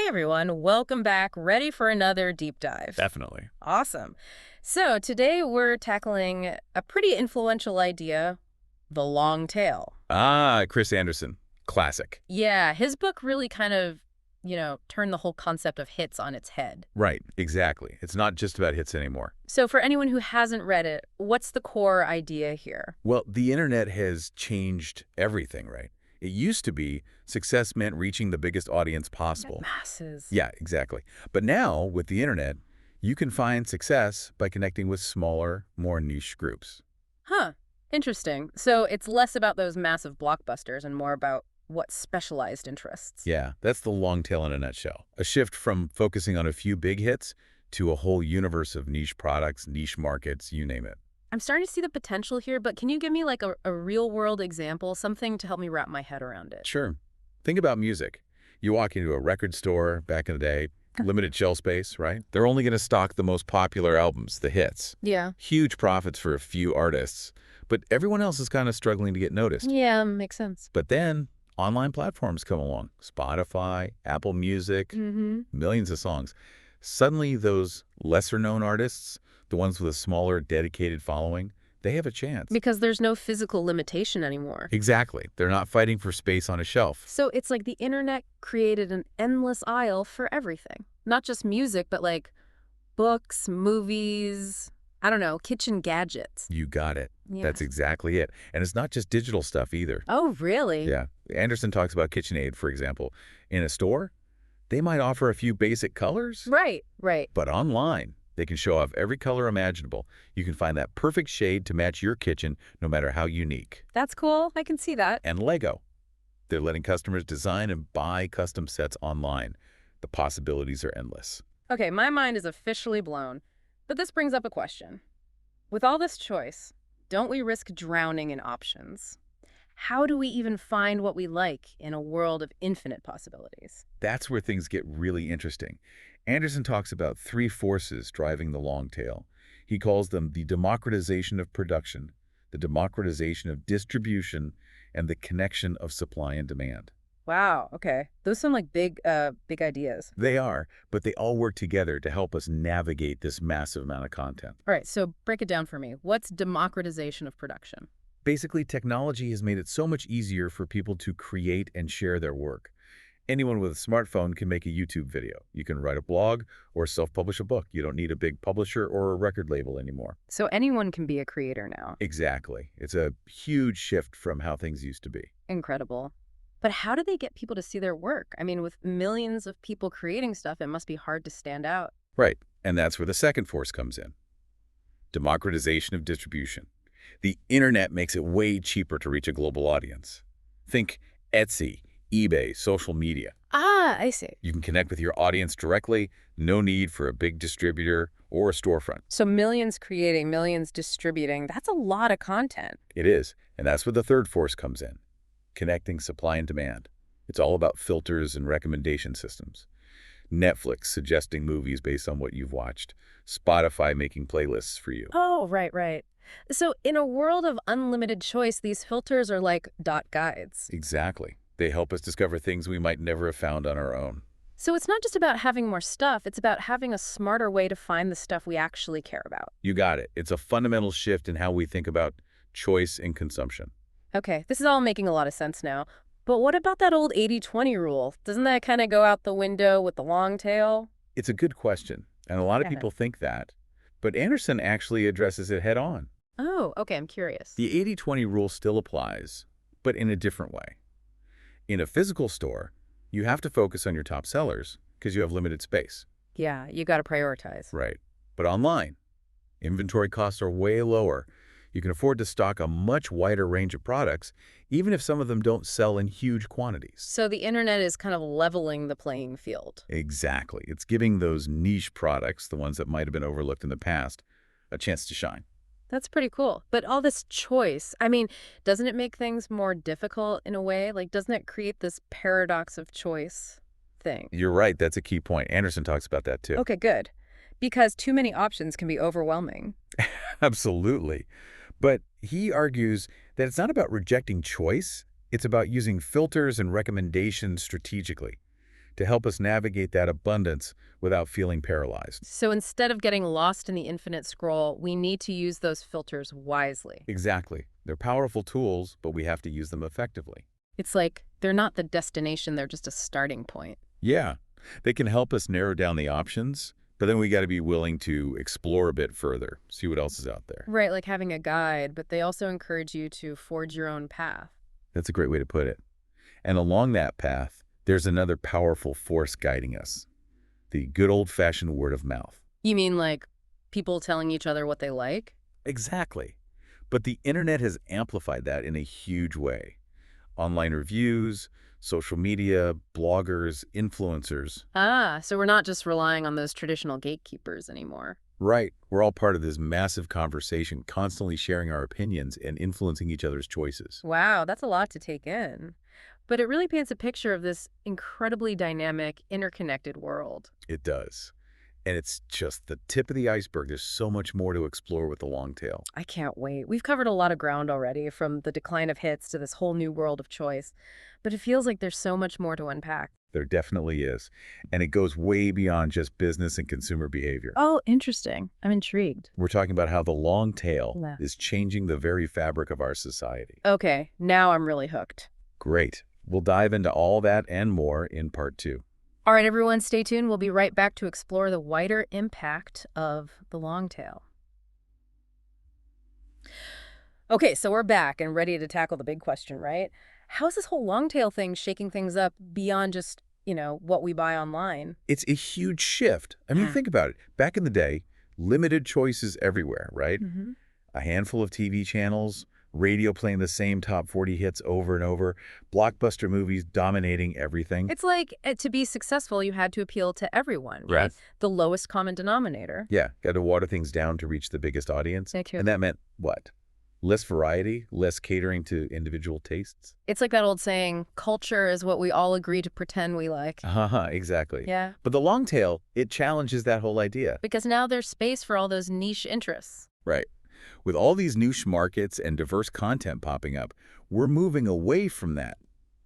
Hey everyone, welcome back. Ready for another deep dive. Definitely. Awesome. So today we're tackling a pretty influential idea, the long tail. Chris Anderson. Classic. Yeah, his book really kind of, turned the whole concept of hits on its head. Right, exactly. It's not just about hits anymore. So for anyone who hasn't read it, what's the core idea here? Well, the internet has changed everything, right? It used to be success meant reaching the biggest audience possible. Masses. Yeah, exactly. But now, with the internet, you can find success by connecting with smaller, more niche groups. Huh. Interesting. So it's less about those massive blockbusters and more about what specialized interests. Yeah, that's the long tail in a nutshell. A shift from focusing on a few big hits to a whole universe of niche products, niche markets, you name it. I'm starting to see the potential here, but can you give me like a real world example, something to help me wrap my head around it? Sure. Think about music. You walk into a record store back in the day, limited shelf space, right? They're only going to stock the most popular albums, the hits. Yeah. Huge profits for a few artists, but everyone else is kind of struggling to get noticed. Yeah, makes sense. But then online platforms come along, Spotify, Apple Music, Mm-hmm. millions of songs. Suddenly those lesser-known artists, the ones with a smaller, dedicated following, they have a chance. Because there's no physical limitation anymore. Exactly. They're not fighting for space on a shelf. So it's like the internet created an endless aisle for everything. Not just music, but like books, movies, I don't know, kitchen gadgets. You got it. Yeah. That's exactly it. And it's not just digital stuff either. Oh, really? Yeah. Anderson talks about KitchenAid, for example. In a store, they might offer a few basic colors, Right, right. but online, they can show off every color imaginable. You can find that perfect shade to match your kitchen, no matter how unique. That's cool. I can see that. And Lego. They're letting customers design and buy custom sets online. The possibilities are endless. Okay, my mind is officially blown. But this brings up a question. With all this choice, don't we risk drowning in options? How do we even find what we like in a world of infinite possibilities? That's where things get really interesting. Anderson talks about three forces driving the long tail. He calls them the democratization of production, the democratization of distribution, and the connection of supply and demand. Wow, okay. Those sound like big ideas. They are, but they all work together to help us navigate this massive amount of content. All right, so break it down for me. What's democratization of production? Basically, technology has made it so much easier for people to create and share their work. Anyone with a smartphone can make a YouTube video. You can write a blog or self-publish a book. You don't need a big publisher or a record label anymore. So anyone can be a creator now. Exactly. It's a huge shift from how things used to be. Incredible. But how do they get people to see their work? I mean, with millions of people creating stuff, it must be hard to stand out. Right. And that's where the second force comes in. Democratization of distribution. The internet makes it way cheaper to reach a global audience. Think Etsy, eBay, social media. Ah, I see. You can connect with your audience directly, no need for a big distributor or a storefront. So millions creating, millions distributing, that's a lot of content. It is, and that's where the third force comes in, connecting supply and demand. It's all about filters and recommendation systems. Netflix suggesting movies based on what you've watched. Spotify making playlists for you. Oh, right, right. So in a world of unlimited choice, these filters are like dot guides. Exactly. They help us discover things we might never have found on our own. So it's not just about having more stuff, it's about having a smarter way to find the stuff we actually care about. You got it. It's a fundamental shift in how we think about choice and consumption. Okay, this is all making a lot of sense now. But what about that old 80-20 rule? Doesn't that kind of go out the window with the long tail? It's a good question, and a lot of Yeah. people think that. But Anderson actually addresses it head on. Oh, okay, I'm curious. The 80-20 rule still applies, but in a different way. In a physical store, you have to focus on your top sellers because you have limited space. Yeah, you got to prioritize. Right. But online, inventory costs are way lower. You can afford to stock a much wider range of products, even if some of them don't sell in huge quantities. So the internet is kind of leveling the playing field. Exactly. It's giving those niche products, the ones that might have been overlooked in the past, a chance to shine. That's pretty cool. But all this choice, I mean, doesn't it make things more difficult in a way? Like, doesn't it create this paradox of choice thing? You're right. That's a key point. Anderson talks about that too. Okay, good. Because too many options can be overwhelming. Absolutely. But he argues that it's not about rejecting choice. It's about using filters and recommendations strategically. to help us navigate that abundance without feeling paralyzed. So instead of getting lost in the infinite scroll, we need to use those filters wisely. Exactly. They're powerful tools, but we have to use them effectively. It's like they're not the destination, they're just a starting point. Yeah, they can help us narrow down the options, but then we got to be willing to explore a bit further, see what else is out there. Right, like having a guide, but they also encourage you to forge your own path. That's a great way to put it. And along that path, there's another powerful force guiding us, the good old-fashioned word of mouth. You mean like people telling each other what they like? Exactly. But the internet has amplified that in a huge way. Online reviews, social media, bloggers, influencers. Ah, so we're not just relying on those traditional gatekeepers anymore. Right. We're all part of this massive conversation, constantly sharing our opinions and influencing each other's choices. Wow, that's a lot to take in. But it really paints a picture of this incredibly dynamic, interconnected world. It does. And it's just the tip of the iceberg. There's so much more to explore with the long tail. I can't wait. We've covered a lot of ground already, from the decline of hits to this whole new world of choice. But it feels like there's so much more to unpack. There definitely is. And it goes way beyond just business and consumer behavior. Oh, interesting. I'm intrigued. We're talking about how the long tail Yeah. is changing the very fabric of our society. Okay, now I'm really hooked. Great. We'll dive into all that and more in part 2. All right, everyone, stay tuned. We'll be right back to explore the wider impact of the long tail. Okay, so we're back and ready to tackle the big question, right? How's this whole long tail thing shaking things up beyond just, what we buy online? It's a huge shift. I mean, Yeah. think about it. Back in the day, limited choices everywhere, right? Mm-hmm. A handful of TV channels, radio playing the same top 40 hits over and over, blockbuster movies dominating everything. It's like to be successful, you had to appeal to everyone, right? Right. The lowest common denominator. Yeah, got to water things down to reach the biggest audience. And that meant what? Less variety, less catering to individual tastes? It's like that old saying, culture is what we all agree to pretend we like. Exactly. Yeah. But the long tail, it challenges that whole idea. Because now there's space for all those niche interests. Right. With all these niche markets and diverse content popping up, we're moving away from that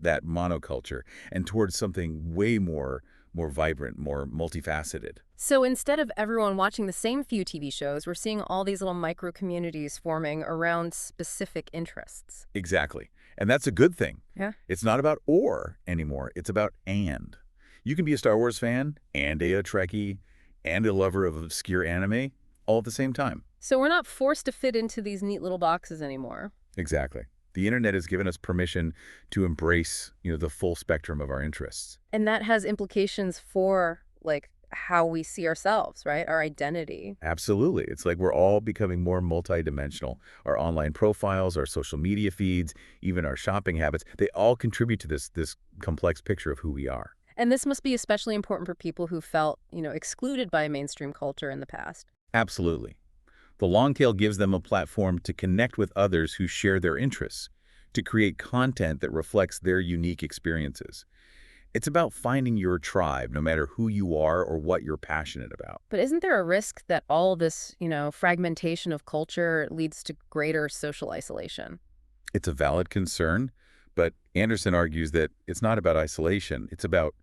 monoculture and towards something way more vibrant, more multifaceted. So instead of everyone watching the same few TV shows, we're seeing all these little micro communities forming around specific interests. Exactly. And that's a good thing. Yeah. It's not about or anymore. It's about and. You can be a Star Wars fan and a Trekkie and a lover of obscure anime all at the same time. So we're not forced to fit into these neat little boxes anymore. Exactly. The internet has given us permission to embrace, the full spectrum of our interests. And that has implications for, like, how we see ourselves, right? Our identity. Absolutely. It's like we're all becoming more multidimensional. Our online profiles, our social media feeds, even our shopping habits, they all contribute to this complex picture of who we are. And this must be especially important for people who felt, excluded by mainstream culture in the past. Absolutely. The long tail gives them a platform to connect with others who share their interests, to create content that reflects their unique experiences. It's about finding your tribe, no matter who you are or what you're passionate about. But isn't there a risk that all this, fragmentation of culture leads to greater social isolation? It's a valid concern, but Anderson argues that it's not about isolation. It's about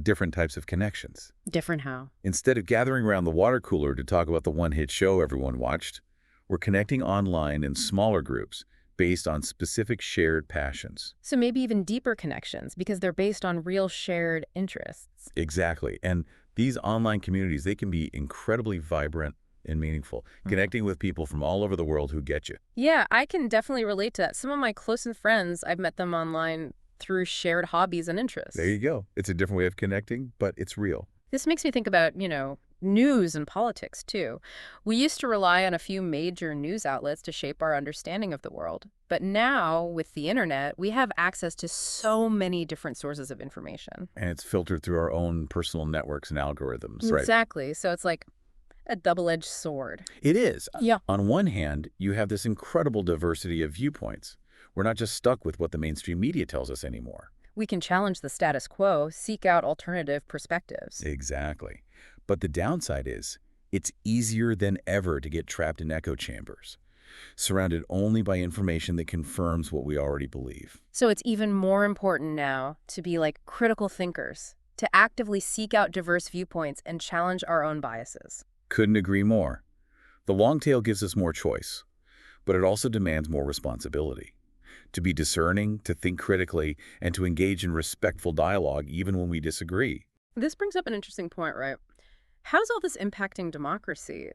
different types of connections. Different how? Instead of gathering around the water cooler to talk about the one-hit show everyone watched, we're connecting online in smaller groups based on specific shared passions. So maybe even deeper connections because they're based on real shared interests. Exactly. And these online communities, they can be incredibly vibrant and meaningful, connecting with people from all over the world who get you. Yeah, I can definitely relate to that. Some of my closest friends, I've met them online through shared hobbies and interests. There you go. It's a different way of connecting, but it's real. This makes me think about, news and politics, too. We used to rely on a few major news outlets to shape our understanding of the world. But now, with the internet, we have access to so many different sources of information. And it's filtered through our own personal networks and algorithms, right? Exactly. So it's like a double-edged sword. It is. Yeah. On one hand, you have this incredible diversity of viewpoints. We're not just stuck with what the mainstream media tells us anymore. We can challenge the status quo, seek out alternative perspectives. Exactly. But the downside is, it's easier than ever to get trapped in echo chambers, surrounded only by information that confirms what we already believe. So it's even more important now to be like critical thinkers, to actively seek out diverse viewpoints and challenge our own biases. Couldn't agree more. The long tail gives us more choice, but it also demands more responsibility. To be discerning, to think critically, and to engage in respectful dialogue even when we disagree. This brings up an interesting point, right? How's all this impacting democracy?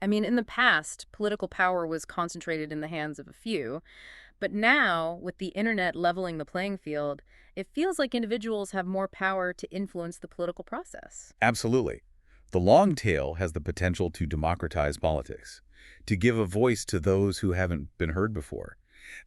I mean, in the past, political power was concentrated in the hands of a few, but now, with the internet leveling the playing field, it feels like individuals have more power to influence the political process. Absolutely. The long tail has the potential to democratize politics, to give a voice to those who haven't been heard before.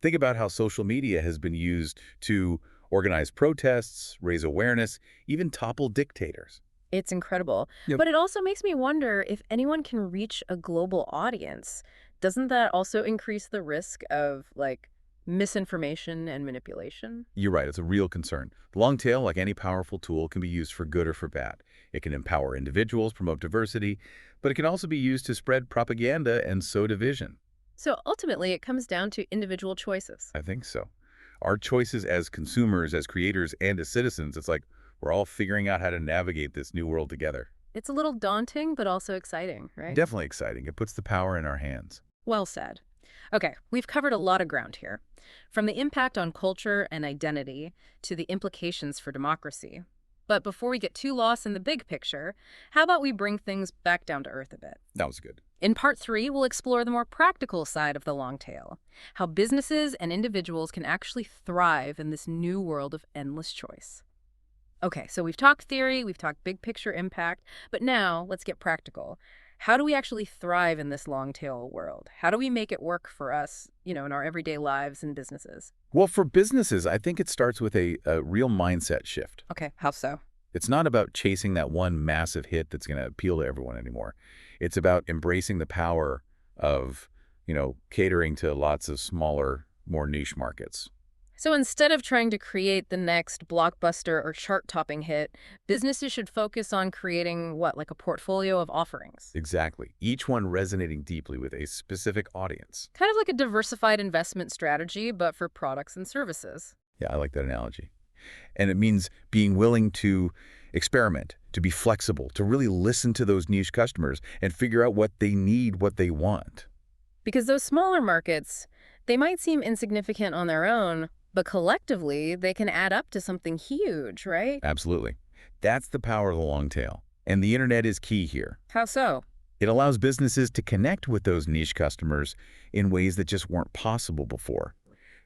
Think about how social media has been used to organize protests, raise awareness, even topple dictators. It's incredible. Yep. But it also makes me wonder if anyone can reach a global audience. Doesn't that also increase the risk of, like, misinformation and manipulation? You're right, it's a real concern. The long tail, like any powerful tool, can be used for good or for bad. It can empower individuals, promote diversity, but it can also be used to spread propaganda and sow division. So ultimately, it comes down to individual choices. I think so. Our choices as consumers, as creators, and as citizens, it's like we're all figuring out how to navigate this new world together. It's a little daunting, but also exciting, right? Definitely exciting. It puts the power in our hands. Well said. Okay, we've covered a lot of ground here, from the impact on culture and identity to the implications for democracy. But before we get too lost in the big picture, how about we bring things back down to earth a bit? That was good. In part 3, we'll explore the more practical side of the long tail, how businesses and individuals can actually thrive in this new world of endless choice. Okay, so we've talked theory, we've talked big picture impact, but now let's get practical. How do we actually thrive in this long tail world? How do we make it work for us, in our everyday lives and businesses? Well, for businesses, I think it starts with a real mindset shift. Okay, how so? It's not about chasing that one massive hit that's going to appeal to everyone anymore. It's about embracing the power of, catering to lots of smaller, more niche markets. So instead of trying to create the next blockbuster or chart-topping hit, businesses should focus on creating what, like a portfolio of offerings? Exactly. Each one resonating deeply with a specific audience. Kind of like a diversified investment strategy, but for products and services. Yeah, I like that analogy. And it means being willing to experiment, to be flexible, to really listen to those niche customers and figure out what they need, what they want. Because those smaller markets, they might seem insignificant on their own, but collectively, they can add up to something huge, right? Absolutely. That's the power of the long tail. And the internet is key here. How so? It allows businesses to connect with those niche customers in ways that just weren't possible before.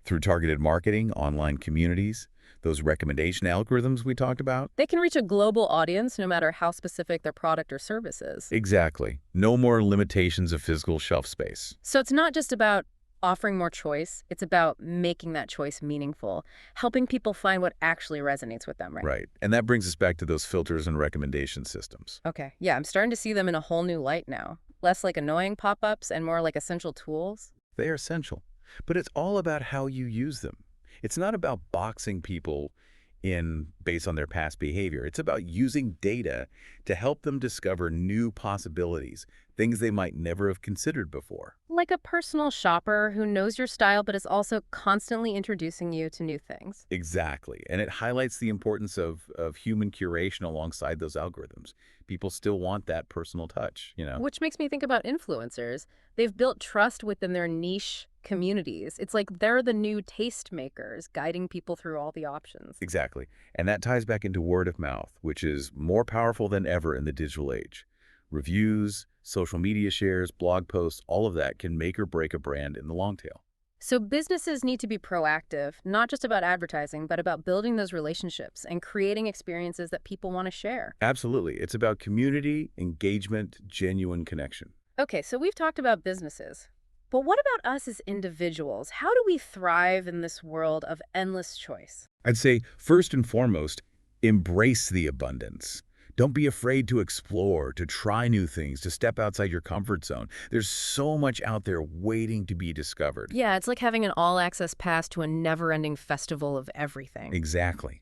Through targeted marketing, online communities, those recommendation algorithms we talked about. They can reach a global audience no matter how specific their product or service is. Exactly. No more limitations of physical shelf space. So it's not just about offering more choice, it's about making that choice meaningful, helping people find what actually resonates with them, right? Right. And that brings us back to those filters and recommendation systems. Okay, yeah, I'm starting to see them in a whole new light now. Less like annoying pop-ups and more like essential tools. They are essential. But it's all about how you use them. It's not about boxing people in based on their past behavior. It's about using data to help them discover new possibilities, things they might never have considered before. Like a personal shopper who knows your style but is also constantly introducing you to new things. Exactly. And it highlights the importance of human curation alongside those algorithms. People still want that personal touch. Which makes me think about influencers. They've built trust within their niche communities. It's like they're the new tastemakers, guiding people through all the options. Exactly. And that ties back into word of mouth, which is more powerful than ever in the digital age. Reviews, social media shares, blog posts, all of that can make or break a brand in the long tail. So businesses need to be proactive, not just about advertising, but about building those relationships and creating experiences that people want to share. Absolutely. It's about community, engagement, genuine connection. Okay, so we've talked about businesses. But what about us as individuals? How do we thrive in this world of endless choice? I'd say, first and foremost, embrace the abundance. Don't be afraid to explore, to try new things, to step outside your comfort zone. There's so much out there waiting to be discovered. Yeah, it's like having an all-access pass to a never-ending festival of everything. Exactly.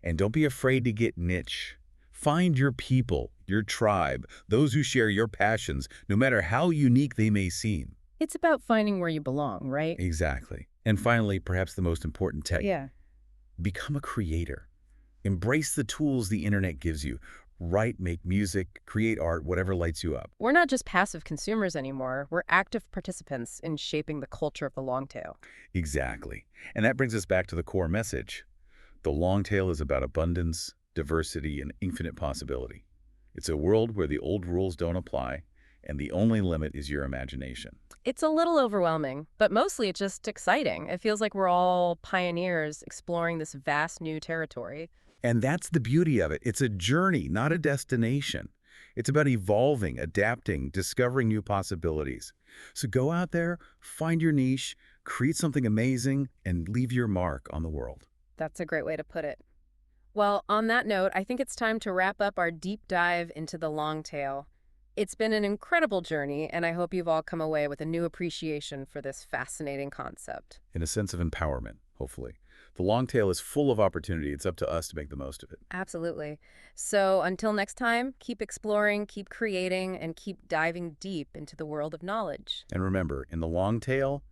And don't be afraid to get niche. Find your people, your tribe, those who share your passions, no matter how unique they may seem. It's about finding where you belong, right? Exactly. And finally, perhaps the most important tech, Yeah. become a creator. Embrace the tools the internet gives you. Write, make music, create art, whatever lights you up. We're not just passive consumers anymore. We're active participants in shaping the culture of the long tail. Exactly. And that brings us back to the core message. The long tail is about abundance, diversity, and infinite possibility. It's a world where the old rules don't apply, and the only limit is your imagination. It's a little overwhelming, but mostly it's just exciting. It feels like we're all pioneers exploring this vast new territory. And that's the beauty of it. It's a journey, not a destination. It's about evolving, adapting, discovering new possibilities. So go out there, find your niche, create something amazing, and leave your mark on the world. That's a great way to put it. Well, on that note, I think it's time to wrap up our deep dive into the long tail. It's been an incredible journey, and I hope you've all come away with a new appreciation for this fascinating concept. In a sense of empowerment, hopefully. The long tail is full of opportunity. It's up to us to make the most of it. Absolutely. So until next time, keep exploring, keep creating, and keep diving deep into the world of knowledge. And remember, in the long tail,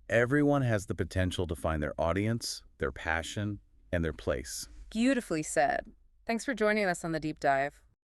everyone has the potential to find their audience, their passion, and their place. Beautifully said. Thanks for joining us on the deep dive.